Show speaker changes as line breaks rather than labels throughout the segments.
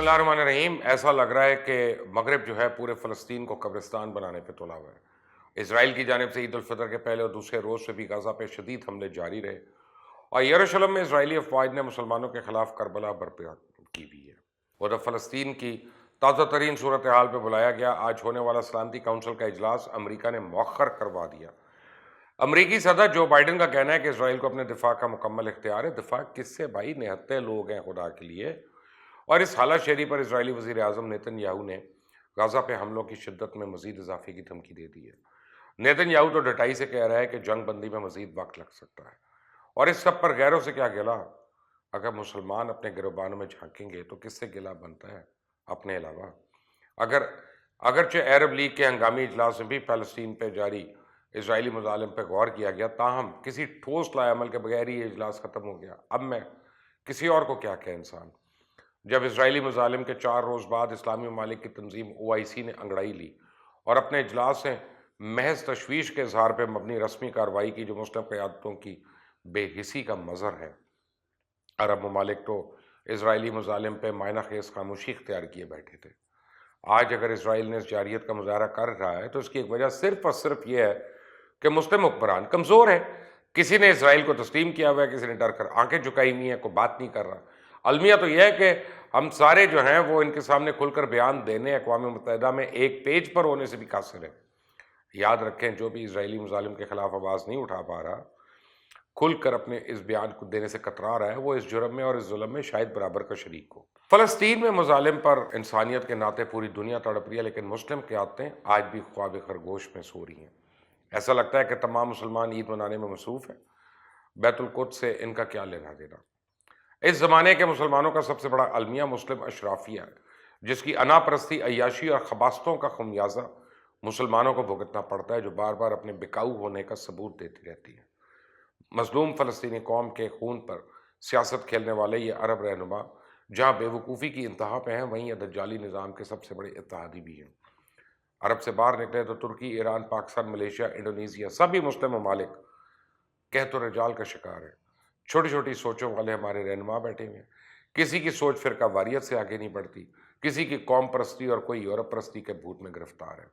بسم اللہ الرحمن الرحیم. ایسا لگ رہا ہے کہ مغرب جو ہے پورے فلسطین کو قبرستان بنانے پہ تلا ہوا ہے. اسرائیل کی جانب سے عید الفطر کے پہلے اور دوسرے روز سے بھی غزہ پہ شدید حملے جاری رہے اور یروشلم میں اسرائیلی افواج نے مسلمانوں کے خلاف کربلا برپا کی ہوئی ہے. ادھر فلسطین کی تازہ ترین صورتحال پہ بلایا گیا آج ہونے والا سلامتی کونسل کا اجلاس امریکہ نے مؤخر کروا دیا. امریکی صدر جو بائیڈن کا کہنا ہے کہ اسرائیل کو اپنے دفاع کا مکمل اختیار ہے. دفاع کس سے بھائی؟ نہتے لوگ ہیں خدا کے لیے. اور اس حالت شہری پر اسرائیلی وزیر اعظم نیتن یاہو نے غزہ پہ حملوں کی شدت میں مزید اضافے کی دھمکی دے دی ہے. نیتن یاہو تو ڈٹائی سے کہہ رہا ہے کہ جنگ بندی میں مزید وقت لگ سکتا ہے. اور اس سب پر غیروں سے کیا گلا؟ اگر مسلمان اپنے گروبانوں میں جھانکیں گے تو کس سے گلا بنتا ہے اپنے علاوہ؟ اگرچہ عرب لیگ کے ہنگامی اجلاس میں بھی فلسطین پہ جاری اسرائیلی مظالم پہ غور کیا گیا، تاہم کسی ٹھوس لائے عمل کے بغیر ہی یہ اجلاس ختم ہو گیا. اب میں کسی اور کو کیا کہ انسان. جب اسرائیلی مظالم کے 4 روز بعد اسلامی ممالک کی تنظیم OIC نے انگڑائی لی اور اپنے اجلاس سے محض تشویش کے اظہار پہ مبنی رسمی کارروائی کی جو مسلم قیادتوں کی بے حسی کا مظہر ہے، عرب ممالک تو اسرائیلی مظالم پہ معنی خیز خاموشی اختیار کیے بیٹھے تھے. آج اگر اسرائیل نے اس جارحیت کا مظاہرہ کر رہا ہے تو اس کی ایک وجہ صرف اور صرف یہ ہے کہ مسلم حکمران کمزور ہے. کسی نے اسرائیل کو تسلیم کیا ہوا ہے، کسی نے ڈر کر آنکھیں جھکائی ہوئی ہیں، کوئی بات نہیں کر رہا. المیہ تو یہ ہے کہ ہم سارے جو ہیں وہ ان کے سامنے کھل کر بیان دینے اقوام متحدہ میں ایک پیج پر ہونے سے بھی قاصر ہیں. یاد رکھیں جو بھی اسرائیلی مظالم کے خلاف آواز نہیں اٹھا پا رہا، کھل کر اپنے اس بیان کو دینے سے کترا رہا ہے، وہ اس جرم میں اور اس ظلم میں شاید برابر کا شریک ہو. فلسطین میں مظالم پر انسانیت کے ناطے پوری دنیا تڑپ رہی ہے، لیکن مسلم قیادتیں آج بھی خواب خرگوش میں سو رہی ہیں. ایسا لگتا ہے کہ تمام مسلمان عید منانے میں مصروف ہیں. بیت القدس سے ان کا کیا لینا دینا؟ اس زمانے کے مسلمانوں کا سب سے بڑا المیہ مسلم اشرافیہ ہے، جس کی انا پرستی، عیاشی اور خباستوں کا خمیازہ مسلمانوں کو بھگتنا پڑتا ہے، جو بار بار اپنے بکاؤ ہونے کا ثبوت دیتی رہتی ہے. مظلوم فلسطینی قوم کے خون پر سیاست کھیلنے والے یہ عرب رہنما جہاں بے وقوفی کی انتہا پہ ہیں، وہیں یہ دجالی نظام کے سب سے بڑے اتحادی بھی ہیں. عرب سے باہر نکلے تو ترکی، ایران، پاکستان، ملیشیا، انڈونیزیا، سبھی مسلم ممالک قحط و رجال کا شکار ہیں. چھوٹی چھوٹی سوچوں والے ہمارے رہنما بیٹھے ہوئے ہیں. کسی کی سوچ فرقہ واریت سے آگے نہیں بڑھتی، کسی کی قوم پرستی اور کوئی یورپ پرستی کے بھوت میں گرفتار ہے.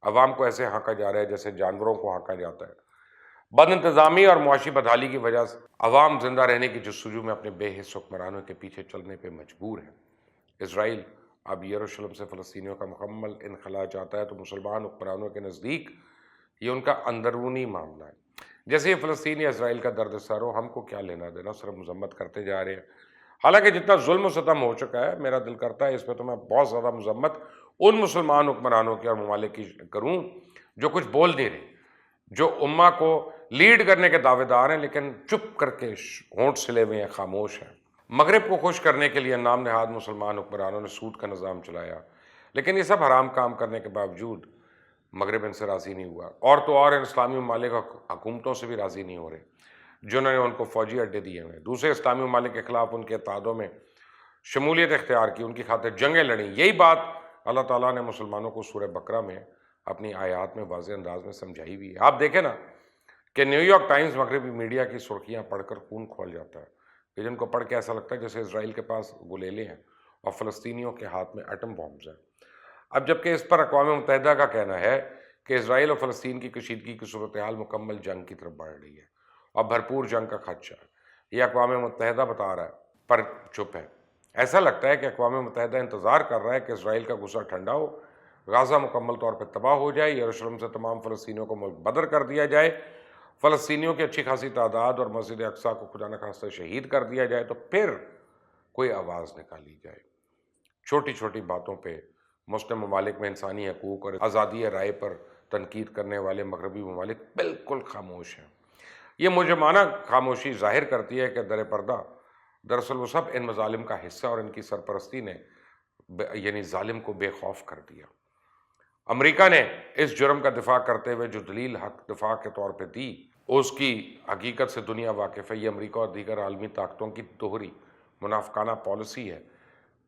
عوام کو ایسے ہانکا جا رہا ہے جیسے جانوروں کو ہانکا جاتا ہے. بد انتظامی اور معاشی بدحالی کی وجہ سے عوام زندہ رہنے کی جستجو میں اپنے بے حس حکمرانوں کے پیچھے چلنے پہ مجبور ہے. اسرائیل اب یروشلم سے فلسطینیوں کا مکمل انخلا چاہتا ہے تو مسلمان حکمرانوں کے نزدیک یہ ان کا اندرونی معاملہ ہے. جیسے یہ فلسطین یا اسرائیل کا درد سر ہو، ہم کو کیا لینا دینا، صرف مذمت کرتے جا رہے ہیں. حالانکہ جتنا ظلم و ستم ہو چکا ہے، میرا دل کرتا ہے اس پہ تو میں بہت زیادہ مذمت ان مسلمان حکمرانوں کی اور ممالک کی کروں جو کچھ بول نہیں رہے، جو امہ کو لیڈ کرنے کے دعوے دار ہیں لیکن چپ کر کے ہونٹ سلے ہوئے ہیں، خاموش ہیں. مغرب کو خوش کرنے کے لیے نام نہاد مسلمان حکمرانوں نے سود کا نظام چلایا، لیکن یہ سب حرام کام کرنے کے باوجود مغرب ان سے راضی نہیں ہوا. اور تو اور ان اسلامی ممالک حکومتوں سے بھی راضی نہیں ہو رہے جنہوں نے ان کو فوجی اڈے دیے ہوئے، دوسرے اسلامی ممالک کے خلاف ان کے اتحادوں میں شمولیت اختیار کی، ان کی خاطر جنگیں لڑیں. یہی بات اللہ تعالیٰ نے مسلمانوں کو سورہ بقرہ میں اپنی آیات میں واضح انداز میں سمجھائی ہوئی ہے. آپ دیکھیں نا کہ نیو یارک ٹائمز مغربی میڈیا کی سرخیاں پڑھ کر خون کھول جاتا ہے، کہ جن کو پڑھ کے ایسا لگتا ہے جیسے اسرائیل کے پاس گلیلے ہیں اور فلسطینیوں کے ہاتھ میں ایٹم بامز ہیں. اب جبکہ اس پر اقوام متحدہ کا کہنا ہے کہ اسرائیل اور فلسطین کی کشیدگی کی صورتحال مکمل جنگ کی طرف بڑھ رہی ہے اور بھرپور جنگ کا خدشہ ہے. یہ اقوام متحدہ بتا رہا ہے پر چپ ہے. ایسا لگتا ہے کہ اقوام متحدہ انتظار کر رہا ہے کہ اسرائیل کا غصہ ٹھنڈا ہو، غزہ مکمل طور پہ تباہ ہو جائے، یروشلم سے تمام فلسطینیوں کو ملک بدر کر دیا جائے، فلسطینیوں کی اچھی خاصی تعداد اور مسجد اقصیٰ کو خدا نخواستہ شہید کر دیا جائے تو پھر کوئی آواز نکالی جائے. چھوٹی چھوٹی باتوں پہ مسلم ممالک میں انسانی حقوق اور آزادی رائے پر تنقید کرنے والے مغربی ممالک بالکل خاموش ہیں. یہ مجرمانہ خاموشی ظاہر کرتی ہے کہ در پردہ دراصل وہ سب ان مظالم کا حصہ اور ان کی سرپرستی نے یعنی ظالم کو بے خوف کر دیا. امریکہ نے اس جرم کا دفاع کرتے ہوئے جو دلیل حق دفاع کے طور پہ دی، اس کی حقیقت سے دنیا واقف ہے. یہ امریکہ اور دیگر عالمی طاقتوں کی دوہری منافقانہ پالیسی ہے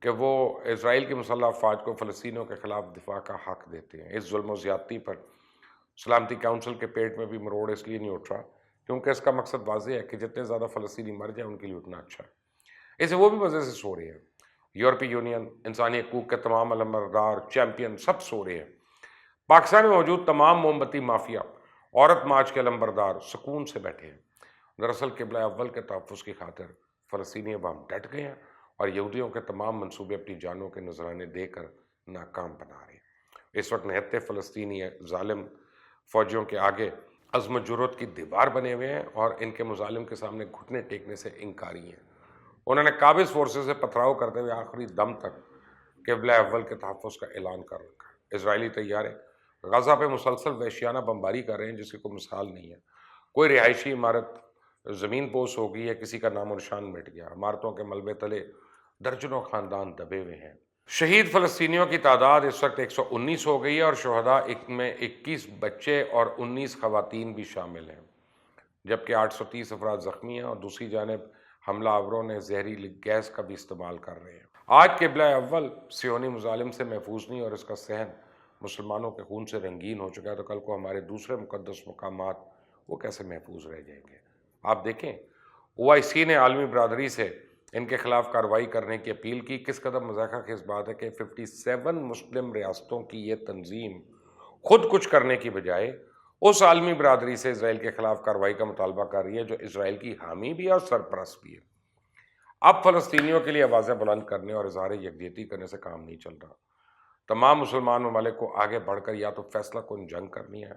کہ وہ اسرائیل کی مسلح افواج کو فلسطینیوں کے خلاف دفاع کا حق دیتے ہیں. اس ظلم و زیادتی پر سلامتی کونسل کے پیٹ میں بھی مروڑ اس لیے نہیں اٹھ رہا کیونکہ اس کا مقصد واضح ہے کہ جتنے زیادہ فلسطینی مر جائیں ان کے لیے اتنا اچھا ہے. اسے وہ بھی مزے سے سو رہے ہیں یورپی یونین، انسانی حقوق کے تمام علمبردار، چیمپئن سب سو رہے ہیں۔ پاکستان میں موجود تمام موم بتی مافیا، عورت مارچ کے علمبردار سکون سے بیٹھے ہیں۔ دراصل قبلہ اول کے تحفظ کی خاطر فلسطینی عوام ڈٹ گئے ہیں اور یہودیوں کے تمام منصوبے اپنی جانوں کے نذرانے دے کر ناکام بنا رہے ہیں۔ اس وقت نہتے فلسطینی ظالم فوجیوں کے آگے عزم و جرأت کی دیوار بنے ہوئے ہیں اور ان کے مظالم کے سامنے گھٹنے ٹیکنے سے انکاری ہیں۔ انہوں نے قابض فورسز سے پتھراؤ کرتے ہوئے آخری دم تک قبلہ اول کے تحفظ کا اعلان کر رکھا ہے۔ اسرائیلی طیارے غزہ پہ مسلسل وحشیانہ بمباری کر رہے ہیں جس کی کوئی مثال نہیں ہے۔ کوئی رہائشی عمارت زمین پوش ہو گئی ہے، کسی کا نام و نشان مٹ گیا۔ عمارتوں کے ملبے تلے درجنوں خاندان دبے ہوئے ہیں۔ شہید فلسطینیوں کی تعداد اس وقت 119 ہو گئی ہے اور شہداء میں 21 بچے اور 19 خواتین بھی شامل ہیں، جبکہ 830 افراد زخمی ہیں اور دوسری جانب حملہ آوروں نے زہریلی گیس کا بھی استعمال کر رہے ہیں۔ آج قبلہ اول صہیونی مظالم سے محفوظ نہیں اور اس کا صحن مسلمانوں کے خون سے رنگین ہو چکا ہے، تو کل کو ہمارے دوسرے مقدس مقامات وہ کیسے محفوظ رہ جائیں گے؟ آپ دیکھیں، OIC نے عالمی برادری سے ان کے خلاف کارروائی کرنے کی اپیل کی۔ کس قدر مضحکہ خیز بات ہے کہ 57 مسلم ریاستوں کی یہ تنظیم خود کچھ کرنے کی بجائے اس عالمی برادری سے اسرائیل کے خلاف کارروائی کا مطالبہ کر رہی ہے جو اسرائیل کی حامی بھی ہے اور سرپرست بھی ہے۔ اب فلسطینیوں کے لیے آوازیں بلند کرنے اور اظہار یکجہتی کرنے سے کام نہیں چل رہا۔ تمام مسلمان ممالک کو آگے بڑھ کر یا تو فیصلہ کن جنگ کرنی ہے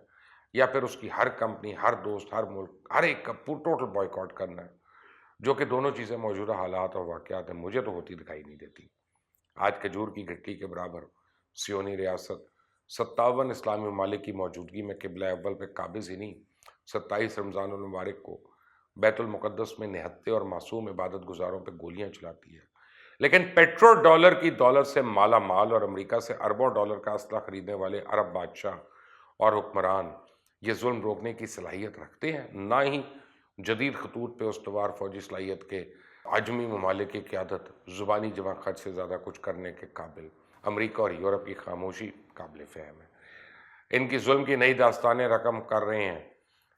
یا پھر اس کی ہر کمپنی، ہر دوست، ہر ملک، ہر ایک کا ٹوٹل بائیکاٹ کرنا ہے، جو کہ دونوں چیزیں موجودہ حالات اور واقعات ہیں مجھے تو ہوتی دکھائی نہیں دیتی۔ آج کھجور کی گٹی کے برابر صہیونی ریاست 57 اسلامی ممالک کی موجودگی میں قبلہ اول پہ قابض ہی نہیں، 27 رمضان المبارک کو بیت المقدس میں نہتے اور معصوم عبادت گزاروں پہ گولیاں چلاتی ہے، لیکن پیٹرو ڈالر کی دولت سے مالا مال اور امریکہ سے اربوں ڈالر کا اسلحہ خریدنے والے عرب بادشاہ اور حکمران یہ ظلم روکنے کی صلاحیت رکھتے ہیں، نہ ہی جدید خطوط پہ استوار فوجی صلاحیت کے عجمی ممالک کی قیادت زبانی جمع خرچ سے زیادہ کچھ کرنے کے قابل۔ امریکہ اور یورپ کی خاموشی قابل فہم ہے۔ ان کی ظلم کی نئی داستانیں رقم کر رہے ہیں۔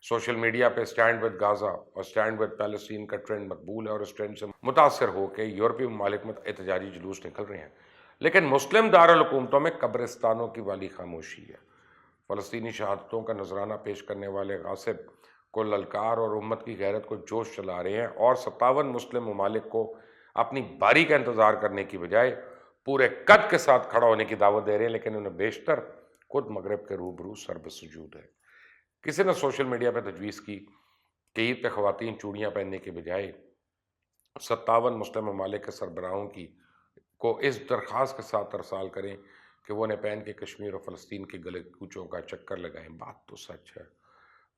سوشل میڈیا پہ اسٹینڈ ود غازہ اور اسٹینڈ ود پیلسٹین کا ٹرینڈ مقبول ہے اور اس ٹرینڈ سے متاثر ہو کے یورپی ممالک میں احتجاجی جلوس نکل رہے ہیں، لیکن مسلم دارالحکومتوں میں قبرستانوں کی والی خاموشی ہے۔ فلسطینی شہادتوں کا نذرانہ پیش کرنے والے غاصب کو للکار اور امت کی غیرت کو جوش چلا رہے ہیں اور 57 مسلم ممالک کو اپنی باری کا انتظار کرنے کی بجائے پورے قد کے ساتھ کھڑا ہونے کی دعوت دے رہے ہیں، لیکن انہیں بیشتر خود مغرب کے روبرو سر بسجود ہے۔ کسی نے سوشل میڈیا پہ تجویز کی کہ عید پہ خواتین چوڑیاں پہننے کے بجائے 57 مسلم ممالک کے سربراہوں کو اس درخواست کے ساتھ ارسال کریں کہ وہ انہیں پہن کے کشمیر اور فلسطین کے گلے کوچوں کا چکر لگائیں۔ بات تو سچ ہے،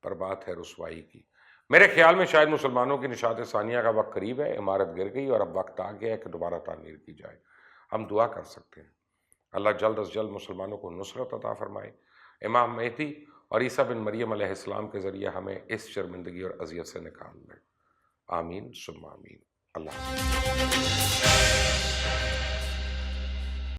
پر بات ہے رسوائی کی۔ میرے خیال میں شاید مسلمانوں کی نشاط ثانیہ کا وقت قریب ہے، عمارت گر گئی اور اب وقت آ گیا ہے کہ دوبارہ تعمیر کی جائے۔ ہم دعا کر سکتے ہیں اللہ جلد از جلد مسلمانوں کو نصرت عطا فرمائے، امام مہدی اور عیسیٰ بن مریم علیہ السلام کے ذریعے ہمیں اس شرمندگی اور اذیت سے نکال لے۔ آمین ثم آمین۔ اللہ حافظ۔